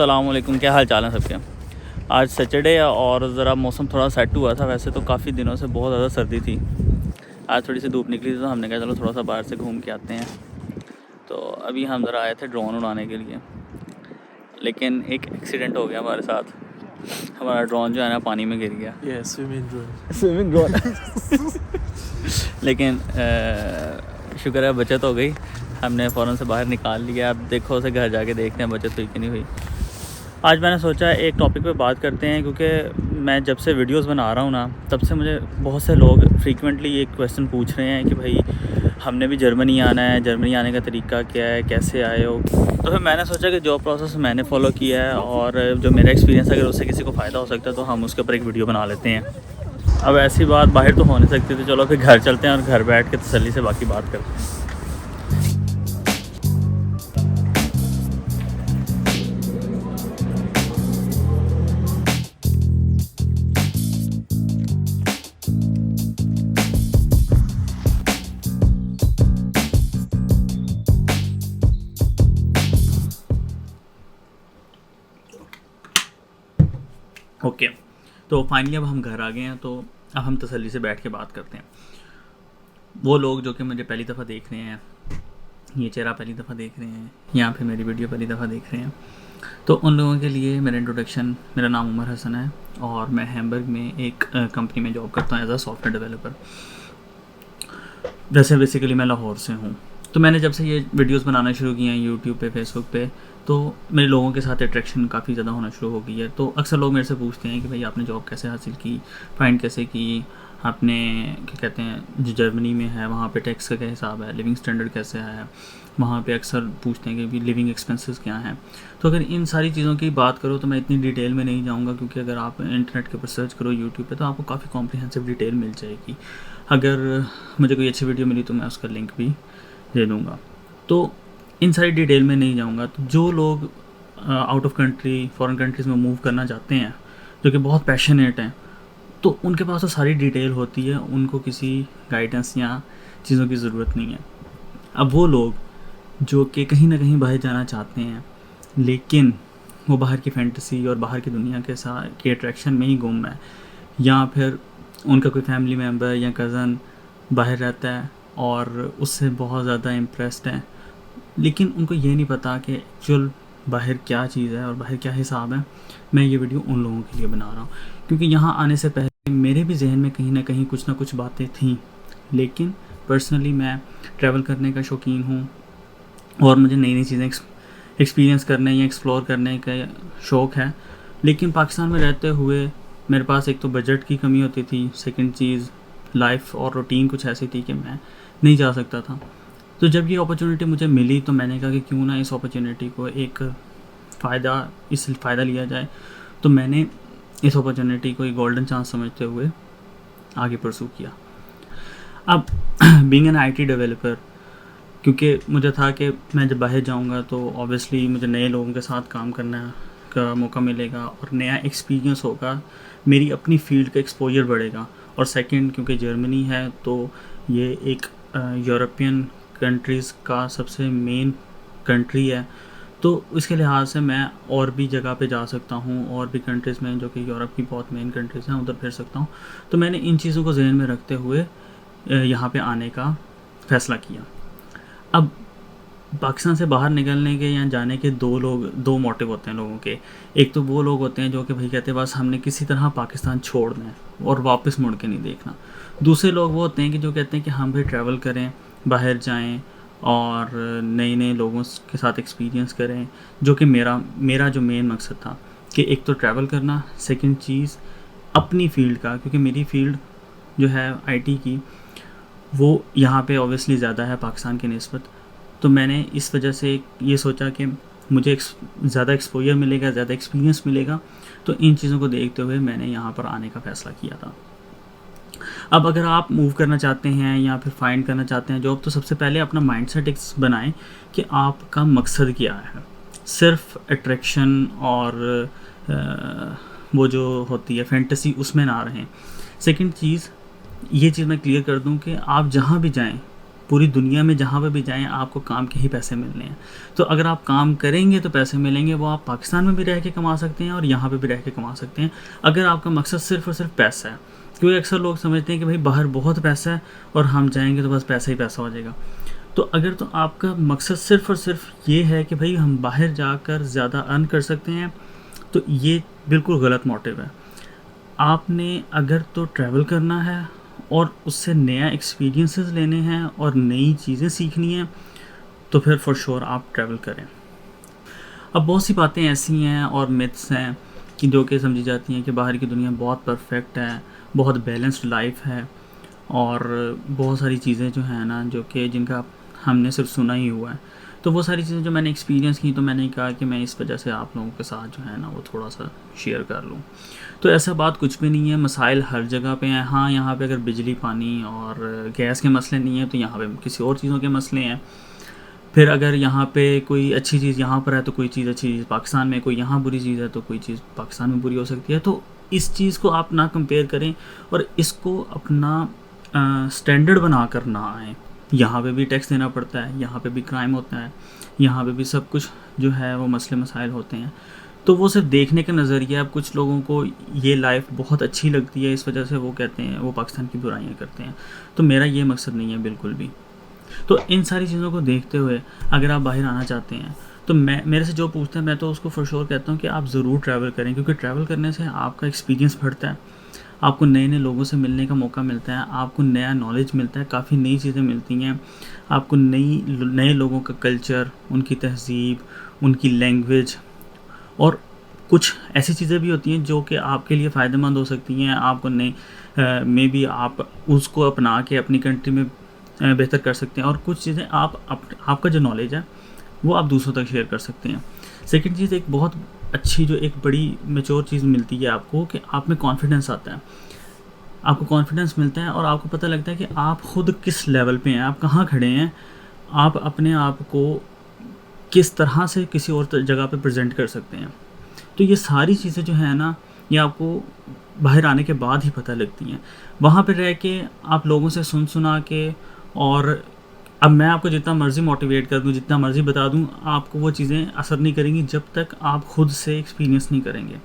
अस्सलाम वालेकुम, क्या हाल चाल है सबके। आज सैटरडे है और ज़रा मौसम थोड़ा सेट हुआ था। वैसे तो काफ़ी दिनों से बहुत ज़्यादा सर्दी थी। आज थोड़ी सी धूप निकली थी तो हमने कहा चलो थोड़ा सा बाहर से घूम के आते हैं। तो अभी हम ज़रा आए थे ड्रोन उड़ाने के लिए, लेकिन एक एक्सीडेंट हो गया हमारे साथ। हमारा ड्रोन जो है ना पानी में गिर गया। स्विमिंग ड्रोन लेकिन शुक्र है बचत हो गई। हमने फ़ौरन से बाहर निकाल लिया। अब देखो उसे घर जाके देखते हैं बचत हुई कि नहीं हुई। आज मैंने सोचा एक टॉपिक पे बात करते हैं, क्योंकि मैं जब से वीडियोस बना रहा हूँ ना तब से मुझे बहुत से लोग फ्रीक्वेंटली ये क्वेश्चन पूछ रहे हैं कि भाई हमने भी जर्मनी आना है, जर्मनी आने का तरीका क्या है, कैसे आए हो। तो फिर मैंने सोचा कि जो प्रोसेस मैंने फॉलो किया है और जो मेरा एक्सपीरियंस है, अगर उससे किसी को फ़ायदा हो सकता है तो हम उसके ऊपर एक वीडियो बना लेते हैं। अब ऐसी बात बाहर तो हो नहीं सकती, तो चलो फिर घर चलते हैं और घर बैठ के तसल्ली से बाकी बात करते हैं। ओके, तो फाइनली अब हम घर आ गए हैं, तो अब हम तसल्ली से बैठ के बात करते हैं। वो लोग जो कि मुझे पहली दफ़ा देख रहे हैं, ये चेहरा पहली दफ़ा देख रहे हैं या फिर मेरी वीडियो पहली दफ़ा देख रहे हैं, तो उन लोगों के लिए मेरा इंट्रोडक्शन, मेरा नाम उमर हसन है और मैं हैम्बर्ग में एक कंपनी में जॉब करता हूँ एज अ सॉफ्टवेयर डेवलपर। वैसे बेसिकली मैं लाहौर से हूँ। तो मैंने जब से ये वीडियोस बनाना शुरू किए हैं यूट्यूब पे, फेसबुक पे, तो मेरे लोगों के साथ अट्रैक्शन काफ़ी ज़्यादा होना शुरू हो गई है। तो अक्सर लोग मेरे से पूछते हैं कि भाई आपने जॉब कैसे हासिल की, फाइंड कैसे की, आपने क्या कहते हैं जो जर्मनी में है वहाँ पे टैक्स का क्या हिसाब है, लिविंग स्टैंडर्ड कैसे है वहाँ पे। अक्सर पूछते हैं कि भी लिविंग एक्सपेंसेस क्या हैं। तो अगर इन सारी चीज़ों की बात करो तो मैं इतनी डिटेल में नहीं जाऊँगा, क्योंकि अगर आप इंटरनेट के ऊपर सर्च करो यूट्यूब पे तो आपको काफ़ी कॉम्प्रिहेंसिव डिटेल मिल जाएगी। अगर मुझे कोई अच्छी वीडियो मिली तो मैं उसका लिंक भी दे दूँगा। तो इन सारी डिटेल में नहीं जाऊँगा। तो जो लोग out of country, foreign countries में मूव करना चाहते हैं, जो कि बहुत पैशनेट हैं, तो उनके पास तो सारी डिटेल होती है, उनको किसी गाइडेंस या चीज़ों की ज़रूरत नहीं है। अब वो लोग जो कि कहीं ना कहीं बाहर जाना चाहते हैं, लेकिन वो बाहर की फैंटेसी और बाहर की दुनिया के साथ के अट्रैक्शन में ही गुम है, या फिर उनका कोई फैमिली मेम्बर या कज़न बाहर रहता है और उससे बहुत ज़्यादा इम्प्रेस्ड है, लेकिन उनको ये नहीं पता कि एक्चुअल बाहर क्या चीज़ है और बाहर क्या हिसाब है। मैं ये वीडियो उन लोगों के लिए बना रहा हूँ, क्योंकि यहाँ आने से पहले मेरे भी जहन में कहीं ना कुछ बातें थीं, लेकिन पर्सनली मैं ट्रैवल करने का शौकीन हूँ और मुझे नई नई चीज़ें एक्सपीरियंस करने या एक्सप्लोर करने का शौक़ है। लेकिन पाकिस्तान में रहते हुए मेरे पास एक तो बजट की कमी होती थी, सेकंड चीज़ लाइफ और रूटीन कुछ ऐसी थी कि मैं नहीं जा सकता था। तो जब ये अपॉर्चुनिटी मुझे मिली तो मैंने कहा कि क्यों ना इस अपॉर्चुनिटी को एक फ़ायदा लिया जाए। तो मैंने इस अपॉर्चुनिटी को एक गोल्डन चांस समझते हुए आगे परसू किया। अब बीइंग एन आईटी डेवलपर, क्योंकि मुझे था कि मैं जब बाहर जाऊंगा तो ऑब्वियसली मुझे नए लोगों के साथ काम करने का मौका मिलेगा और नया एक्सपीरियंस होगा, मेरी अपनी फील्ड का एक्सपोजर बढ़ेगा। और सेकंड, क्योंकि जर्मनी है तो ये एक यूरोपियन कंट्रीज़ का सबसे मेन कंट्री है, तो इसके लिहाज से मैं और भी जगह पे जा सकता हूँ, और भी कंट्रीज़ में जो कि यूरोप की बहुत मेन कंट्रीज़ हैं उधर फिर सकता हूँ। तो मैंने इन चीज़ों को जहन में रखते हुए यहाँ पे आने का फ़ैसला किया। अब पाकिस्तान से बाहर निकलने के या जाने के दो मोटिव होते हैं लोगों के। एक तो वो लोग होते हैं जो कि भाई कहते हैं बस हमने किसी तरह पाकिस्तान छोड़ना है और वापस मुड़ के नहीं देखना। दूसरे लोग वो होते हैं कि जो कहते हैं कि हम भी ट्रैवल करें, बाहर जाएं और नए नए लोगों के साथ एक्सपीरियंस करें, जो कि मेरा जो मेन मकसद था कि एक तो ट्रैवल करना, सेकंड चीज़ अपनी फ़ील्ड का, क्योंकि मेरी फ़ील्ड जो है आईटी की वो यहाँ पे ऑब्वियसली ज़्यादा है पाकिस्तान की निस्बत। तो मैंने इस वजह से ये सोचा कि मुझे ज़्यादा एक्सपोजर मिलेगा, ज़्यादा एक्सपीरियंस मिलेगा। तो इन चीज़ों को देखते हुए मैंने यहाँ पर आने का फ़ैसला किया था। अब अगर आप मूव करना चाहते हैं या फिर फाइंड करना चाहते हैं जॉब, तो सबसे पहले अपना माइंडसेट एक बनाएं कि आपका मकसद क्या है। सिर्फ अट्रैक्शन और वो जो होती है फैंटेसी उसमें ना रहें। सेकंड चीज़, ये चीज़ मैं क्लियर कर दूं कि आप जहाँ भी जाएं पूरी दुनिया में जहाँ पे भी जाएँ आपको काम के ही पैसे मिलने हैं। तो अगर आप काम करेंगे तो पैसे मिलेंगे, वो आप पाकिस्तान में भी रह के कमा सकते हैं और यहाँ पे भी रह के कमा सकते हैं, अगर आपका मकसद सिर्फ़ और सिर्फ पैसा है। क्योंकि अक्सर लोग समझते हैं कि भाई बाहर बहुत पैसा है और हम जाएँगे तो बस पैसा ही पैसा हो जाएगा। तो अगर तो आपका मकसद सिर्फ़ और सिर्फ ये है कि भाई हम बाहर जाकर ज़्यादा अर्न कर सकते हैं, तो ये बिल्कुल गलत मोटिव है। आपने अगर तो ट्रैवल करना है और उससे नया एक्सपीरियंसेस लेने हैं और नई चीज़ें सीखनी हैं, तो फिर फॉर श्योर आप ट्रैवल करें। अब बहुत सी बातें ऐसी हैं और मिथ्स हैं कि जो कि समझी जाती हैं कि बाहर की दुनिया बहुत परफेक्ट है, बहुत बैलेंस्ड लाइफ है और बहुत सारी चीज़ें जो हैं ना, जो कि जिनका हमने सिर्फ सुना ही हुआ है। तो वो सारी चीज़ें जो मैंने एक्सपीरियंस की, तो मैंने कहा कि मैं इस वजह से आप लोगों के साथ जो है ना वो थोड़ा सा शेयर कर लूँ। तो ऐसा बात कुछ भी नहीं है, मसाइल हर जगह पे हैं। हाँ, यहाँ पे अगर बिजली, पानी और गैस के मसले नहीं हैं तो यहाँ पे किसी और चीज़ों के मसले हैं। फिर अगर यहाँ पे कोई अच्छी चीज़ यहाँ पर है तो कोई चीज़ अच्छी चीज़ पाकिस्तान में, कोई यहाँ बुरी चीज़ है तो कोई चीज़ पाकिस्तान में बुरी हो सकती है। तो इस चीज़ को आप ना कंपेयर करें और इसको अपना स्टैंडर्ड बना कर ना आएँ। यहाँ पे भी टैक्स देना पड़ता है, यहाँ पे भी क्राइम होता है, यहाँ पे भी सब कुछ जो है वो मसले मसाइल होते हैं। तो वो सिर्फ देखने का नज़रिया। अब कुछ लोगों को ये लाइफ बहुत अच्छी लगती है, इस वजह से वो कहते हैं, वो पाकिस्तान की बुराइयाँ करते हैं। तो मेरा ये मकसद नहीं है बिल्कुल भी। तो इन सारी चीज़ों को देखते हुए अगर आप बाहर आना चाहते हैं तो मैं, मेरे से जो पूछते हैं मैं तो उसको फॉर श्योर कहता हूँ कि आप ज़रूर ट्रैवल करें, क्योंकि ट्रैवल करने से आपका एक्सपीरियंस बढ़ता है, आपको नए नए लोगों से मिलने का मौका मिलता है, आपको नया नॉलेज मिलता है, काफ़ी नई चीज़ें मिलती हैं आपको, नए लोगों का कल्चर, उनकी तहज़ीब, उनकी लैंग्वेज और कुछ ऐसी चीज़ें भी होती हैं जो कि आपके लिए फ़ायदेमंद हो सकती हैं। आपको नई मे बी आप उसको अपना के अपनी कंट्री में बेहतर कर सकते हैं और कुछ चीज़ें आपका जो नॉलेज है वो आप दूसरों तक शेयर कर सकते हैं। सेकंड चीज़, एक बहुत अच्छी जो एक बड़ी मैच्योर चीज़ मिलती है आपको कि आप में कॉन्फिडेंस आता है, आपको कॉन्फिडेंस मिलता है और आपको पता लगता है कि आप ख़ुद किस लेवल पे हैं, आप कहाँ खड़े हैं, आप अपने आप को किस तरह से किसी और जगह पे प्रेजेंट कर सकते हैं। तो ये सारी चीज़ें जो है ना, ये आपको बाहर आने के बाद ही पता लगती हैं। वहाँ पे रह के आप लोगों से सुना के, और अब मैं आपको जितना मर्ज़ी मोटिवेट कर दूँ, जितना मर्ज़ी बता दूँ, आपको वो चीज़ें असर नहीं करेंगी जब तक आप ख़ुद से एक्सपीरियंस नहीं करेंगे।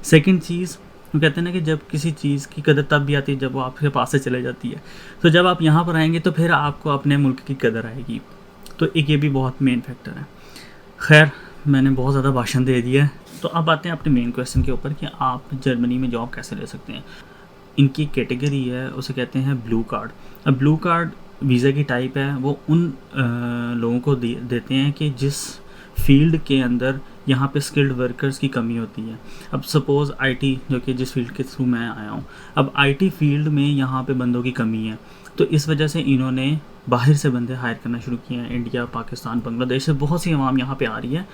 सेकंड चीज़, वो कहते हैं ना कि जब किसी चीज़ की कदर तब भी आती है जब वो आपके पास से चले जाती है। तो जब आप यहाँ पर आएंगे तो फिर आपको अपने मुल्क की कदर आएगी। तो एक ये भी बहुत मेन फैक्टर है। खैर, मैंने बहुत ज़्यादा भाषण दे दिया है, तो अब आते हैं अपने मेन क्वेश्चन के ऊपर कि आप जर्मनी में जॉब कैसे ले सकते हैं। इनकी कैटेगरी है, उसे कहते हैं ब्लू कार्ड। अब ब्लू कार्ड वीज़ा की टाइप है, वो उन लोगों को देते हैं कि जिस फील्ड के अंदर यहाँ पे स्किल्ड वर्कर्स की कमी होती है। अब सपोज़ आईटी, जो कि जिस फील्ड के थ्रू मैं आया हूँ, अब आईटी फील्ड में यहाँ पे बंदों की कमी है, तो इस वजह से इन्होंने बाहर से बंदे हायर करना शुरू किए हैं। इंडिया, पाकिस्तान, बांग्लादेश से बहुत सी अवाम यहाँ पे आ रही है,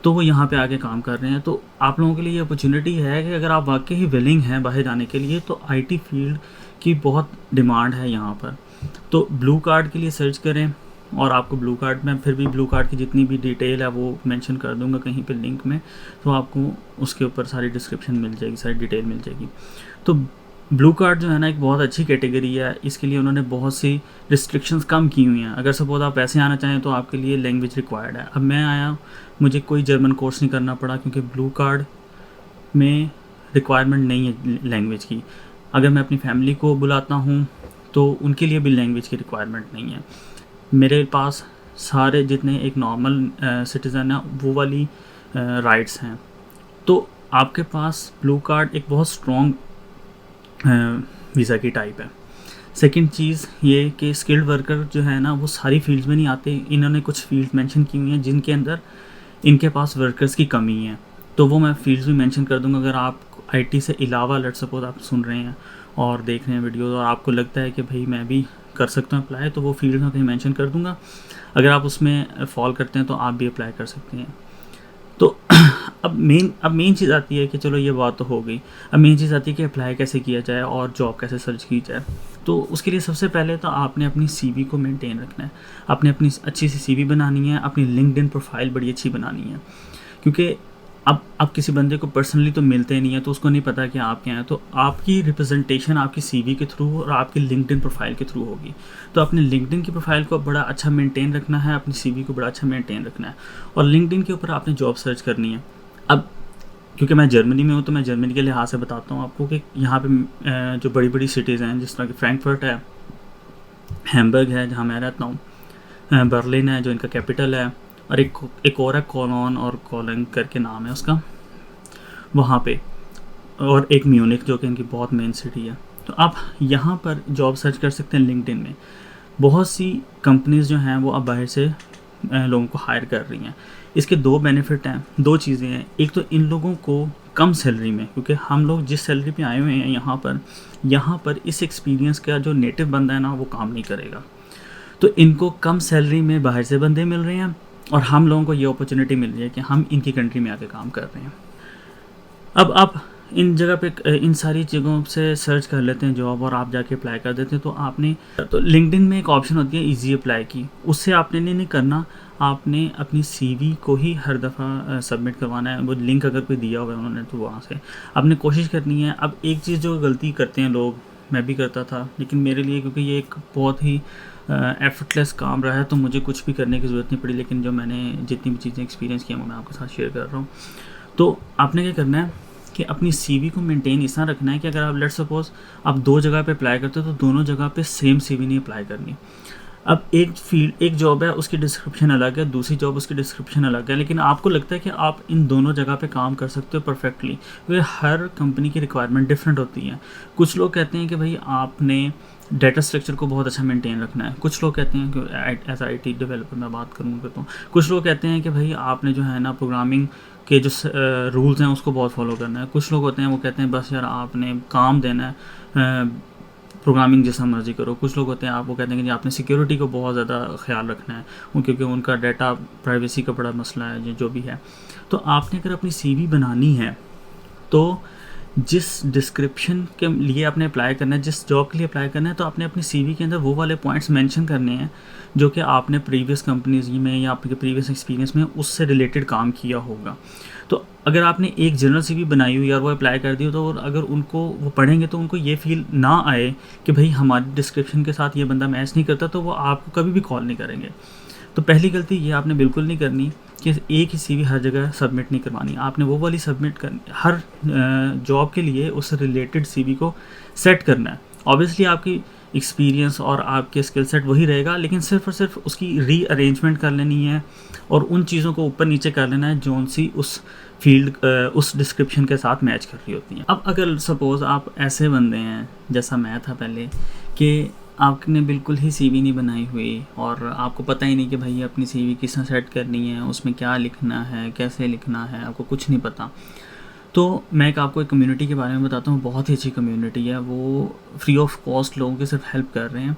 तो वो यहाँ पे आके काम कर रहे हैं। तो आप लोगों के लिए ये अपॉर्चुनिटी है कि अगर आप वाकई ही विलिंग हैं बाहर जाने के लिए, तो आईटी फील्ड की बहुत डिमांड है यहाँ पर। तो ब्लू कार्ड के लिए सर्च करें, और आपको ब्लू कार्ड में फिर भी ब्लू कार्ड की जितनी भी डिटेल है वो मेंशन कर दूंगा कहीं पे लिंक में, तो आपको उसके ऊपर सारी डिस्क्रिप्शन मिल जाएगी, सारी डिटेल मिल जाएगी। तो ब्लू कार्ड जो है ना, एक बहुत अच्छी कैटेगरी है। इसके लिए उन्होंने बहुत सी रिस्ट्रिक्शंस कम की हुई हैं। अगर सपोज आप वैसे आना चाहें तो आपके लिए लैंग्वेज रिक्वायर्ड है। अब मैं आया, मुझे कोई जर्मन कोर्स नहीं करना पड़ा, क्योंकि ब्लू कार्ड में रिक्वायरमेंट नहीं है लैंग्वेज की। अगर मैं अपनी फैमिली को बुलाता हूँ तो उनके लिए भी लैंग्वेज की रिक्वायरमेंट नहीं है। मेरे पास सारे जितने एक नॉर्मल सिटीज़न है वो वाली राइट्स हैं। तो आपके पास ब्लू कार्ड एक बहुत स्ट्रॉन्ग वीज़ा की टाइप है। सेकंड चीज़ ये कि स्किल्ड वर्कर जो है ना, वो सारी फील्ड्स में नहीं आते। इन्होंने कुछ फील्ड मेंशन की हुई हैं जिनके अंदर इनके पास वर्कर्स की कमी है, तो वो मैं फील्ड्स भी मेंशन कर दूंगा। अगर आप आईटी से अलावा, लेट्स सपोज आप सुन रहे हैं और देख रहे हैं वीडियो और आपको लगता है कि भाई मैं भी कर सकता हूँ अप्लाई, तो वो फील्ड में कहीं मेंशन कर दूंगा। अगर आप उसमें फॉल करते हैं तो आप भी अप्लाई कर सकते हैं। तो अब मेन चीज़ आती है कि चलो ये बात तो हो गई, अब मेन चीज़ आती है कि अप्लाई कैसे किया जाए और जॉब कैसे सर्च की जाए। तो उसके लिए सबसे पहले तो आपने अपनी सीवी को मेंटेन रखना है, आपने अपनी अच्छी सी सीवी बनानी है, अपनी लिंक्डइन प्रोफाइल बड़ी अच्छी बनानी है, क्योंकि अब आप किसी बंदे को पर्सनली तो मिलते नहीं है, तो उसको नहीं पता कि आप क्या हैं, तो आपकी रिप्रेजेंटेशन आपकी सीवी के थ्रू और आपकी लिंक्डइन प्रोफाइल के थ्रू होगी। तो अपने लिंक्डइन की प्रोफाइल को बड़ा अच्छा मेंटेन रखना है, अपनी सीवी को बड़ा अच्छा मेंटेन रखना है, और लिंक्डइन के ऊपर आपने जॉब सर्च करनी है। अब क्योंकि मैं जर्मनी में हूँ, तो मैं जर्मनी के लिहाज से बताता हूँ आपको कि यहाँ पे जो बड़ी बड़ी सिटीज़ हैं, जिस तरह की फ्रैंकफर्ट है, हैम्बर्ग है जहाँ मैं रहता हूँ, बर्लिन है जो इनका कैपिटल है, और एक और है कोलोन और कोलन करके नाम है उसका, वहाँ पे, और एक म्यूनिक जो कि इनकी बहुत मेन सिटी है। तो आप यहाँ पर जॉब सर्च कर सकते हैं लिंक्डइन में। बहुत सी कंपनीज़ जो हैं वो अब बाहर से लोगों को हायर कर रही हैं। इसके दो बेनिफिट हैं, दो चीज़ें हैं। एक तो इन लोगों को कम सैलरी में, क्योंकि हम लोग जिस सैलरी पे आए हुए हैं यहाँ पर इस एक्सपीरियंस का जो नेटिव बंदा है ना, वो काम नहीं करेगा। तो इनको कम सैलरी में बाहर से बंदे मिल रहे हैं, और हम लोगों को ये अपॉर्चुनिटी मिल रही है कि हम इनकी कंट्री में आके काम कर रहे हैं। अब आप इन जगह पे इन सारी जगहों से सर्च कर लेते हैं जॉब, और आप जाके अप्लाई कर देते हैं। तो लिंक्डइन में एक ऑप्शन होती है इजी अप्लाई की, उससे आपने नहीं करना, आपने अपनी सीवी को ही हर दफ़ा सबमिट करवाना है। वो लिंक अगर कोई दिया हुआ है उन्होंने, तो वहाँ से आपने कोशिश करनी है। अब एक चीज़ जो गलती करते हैं लोग, मैं भी करता था, लेकिन मेरे लिए क्योंकि ये एक बहुत ही एफर्टलेस काम रहा है, तो मुझे कुछ भी करने की ज़रूरत नहीं पड़ी। लेकिन जो मैंने जितनी भी चीज़ें एक्सपीरियंस किया, वो मैं आपके साथ शेयर कर रहा हूँ। तो आपने क्या करना है कि अपनी सीवी को मेंटेन इस तरह रखना है कि अगर आप लेट्स सपोज आप दो जगह पे अप्लाई करते हो, तो दोनों जगह पे सेम सीवी नहीं अप्लाई करनी। अब एक जॉब है, उसकी डिस्क्रिप्शन अलग है, दूसरी जॉब उसकी डिस्क्रिप्शन अलग है, लेकिन आपको लगता है कि आप इन दोनों जगह पे काम कर सकते हो परफेक्टली, क्योंकि हर कंपनी की रिक्वायरमेंट डिफरेंट होती है। कुछ लोग कहते हैं कि भाई आपने डाटा स्ट्रक्चर को बहुत अच्छा मेंटेन रखना है, कुछ लोग कहते हैं कि एज IT डेवलपर मैं बात करूँगा तो कुछ लोग कहते हैं कि भाई आपने जो है ना प्रोग्रामिंग के जो रूल्स हैं उसको बहुत फॉलो करना है। कुछ लोग होते हैं वो कहते हैं बस यार आपने काम देना है, प्रोग्रामिंग जैसा मर्जी करो। कुछ लोग होते हैं आप वो कहते हैं कि आपने सिक्योरिटी को बहुत ज़्यादा ख्याल रखना है, क्योंकि उनका डाटा प्राइवेसी का बड़ा मसला है जो भी है। तो आपने अगर अपनी सीवी बनानी है, तो जिस डिस्क्रिप्शन के लिए आपने अप्लाई करना है, जिस जॉब के लिए अप्लाई करना है, तो आपने अपनी सीवी के अंदर वो वाले पॉइंट्स मेंशन करने हैं जो कि आपने प्रीवियस कंपनीज में या आपके प्रीवियस एक्सपीरियंस में उससे रिलेटेड काम किया होगा। तो अगर आपने एक जनरल सीवी बनाई हुई और वो अप्लाई कर दी, तो अगर उनको वो पढ़ेंगे तो उनको ये फील ना आए कि भाई हमारी डिस्क्रिप्शन के साथ ये बंदा मैच नहीं करता, तो वो आपको कभी भी कॉल नहीं करेंगे। तो पहली गलती ये आपने बिल्कुल नहीं करनी कि एक ही सीवी हर जगह सबमिट नहीं करवानी। आपने वो वाली सबमिट करनी, हर जॉब के लिए उस रिलेटेड सीवी को सेट करना है। ऑब्वियसली आपकी एक्सपीरियंस और आपके स्किल सेट वही रहेगा, लेकिन सिर्फ और सिर्फ उसकी रीअरेंजमेंट कर लेनी है और उन चीज़ों को ऊपर नीचे कर लेना है जो सी उस फील्ड उस डिस्क्रिप्शन के साथ मैच कर रही होती हैं। अब अगर सपोज़ आप ऐसे बंदे हैं जैसा मैं था पहले, कि आपने बिल्कुल ही सीवी नहीं बनाई हुई और आपको पता ही नहीं कि भाई अपनी सीवी किस तरह सेट करनी है, उसमें क्या लिखना है, कैसे लिखना है, आपको कुछ नहीं पता। तो मैं आपको एक कम्युनिटी के बारे में बताता हूँ, बहुत ही अच्छी कम्युनिटी है। वो फ्री ऑफ कॉस्ट लोगों की सिर्फ हेल्प कर रहे हैं।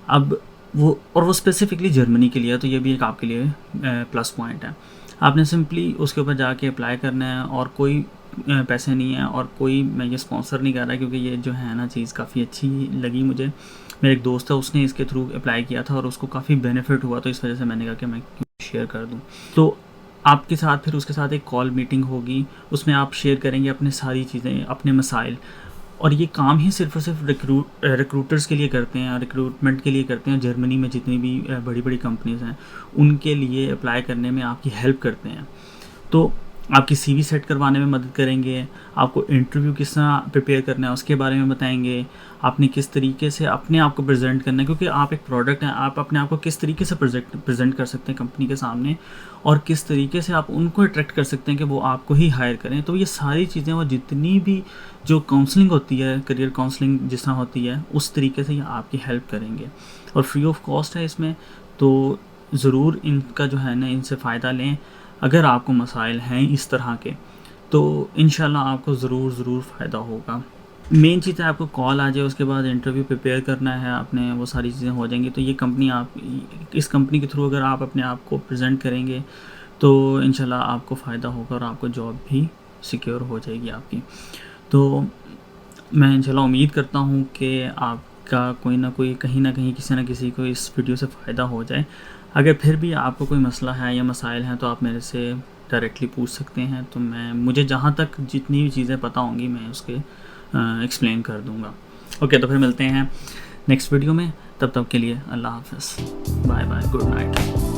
अब वो स्पेसिफिकली जर्मनी के लिए है, तो ये भी एक आपके लिए प्लस पॉइंट है। आपने सिंपली उसके ऊपर जाके अप्लाई करना है और कोई पैसे नहीं है, और कोई मैं ये स्पॉन्सर नहीं कर रहा, क्योंकि ये जो है ना चीज़ काफ़ी अच्छी लगी मुझे। मेरा एक दोस्त है, उसने इसके थ्रू अप्लाई किया था और उसको काफ़ी बेनिफिट हुआ, तो इस वजह से मैंने कहा कि मैं क्यों शेयर कर दूँ। तो आपके साथ फिर उसके साथ एक कॉल मीटिंग होगी, उसमें आप शेयर करेंगे अपने सारी चीज़ें, अपने मसाइल। और ये काम ही सिर्फ और सिर्फ रिक्रूटर्स के लिए करते हैं, रिक्रूटमेंट के लिए करते हैं। जर्मनी में जितनी भी बड़ी बड़ी कंपनीज़ हैं उनके लिए अप्लाई करने में आपकी हेल्प करते हैं। तो आपकी सीवी सेट करवाने में मदद करेंगे, आपको इंटरव्यू किस तरह प्रिपेयर करना है उसके बारे में बताएंगे, आपने किस तरीके से अपने आप को प्रेजेंट करना है, क्योंकि आप एक प्रोडक्ट हैं, आप अपने आप को किस तरीके से प्रेजेंट कर सकते हैं कंपनी के सामने, और किस तरीके से आप उनको अट्रैक्ट कर सकते हैं कि वो आपको ही हायर करें। तो ये सारी चीज़ें, वो जितनी भी जो काउंसलिंग होती है, करियर काउंसलिंग जिस तरह होती है, उस तरीके से ये आपकी हेल्प करेंगे और फ्री ऑफ कॉस्ट है इसमें। तो ज़रूर इनका जो है ना, इनसे फ़ायदा लें। अगर आपको मसाइल हैं इस तरह के, तो इंशाल्लाह आपको ज़रूर फ़ायदा होगा। मेन चीज़ है आपको कॉल आ जाए, उसके बाद इंटरव्यू प्रिपेयर करना है आपने, वो सारी चीज़ें हो जाएंगी। तो ये कंपनी, आप इस कंपनी के थ्रू अगर आप अपने आप को प्रेजेंट करेंगे तो इंशाल्लाह आपको फ़ायदा होगा और आपको जॉब भी सिक्योर हो जाएगी आपकी। तो मैं इंशाल्लाह उम्मीद करता हूँ कि आपका कोई ना कोई, कहीं ना कहीं, किसी न किसी को इस वीडियो से फ़ायदा हो जाए। अगर फिर भी आपको कोई मसला है या मसाइल हैं, तो आप मेरे से डायरेक्टली पूछ सकते हैं। तो मुझे जहाँ तक जितनी भी चीज़ें पता होंगी मैं उसके एक्सप्लेन कर दूँगा। ओके, तो फिर मिलते हैं नेक्स्ट वीडियो में। तब तक के लिए अल्लाह हाफ़िज़, बाय बाय, गुड नाइट।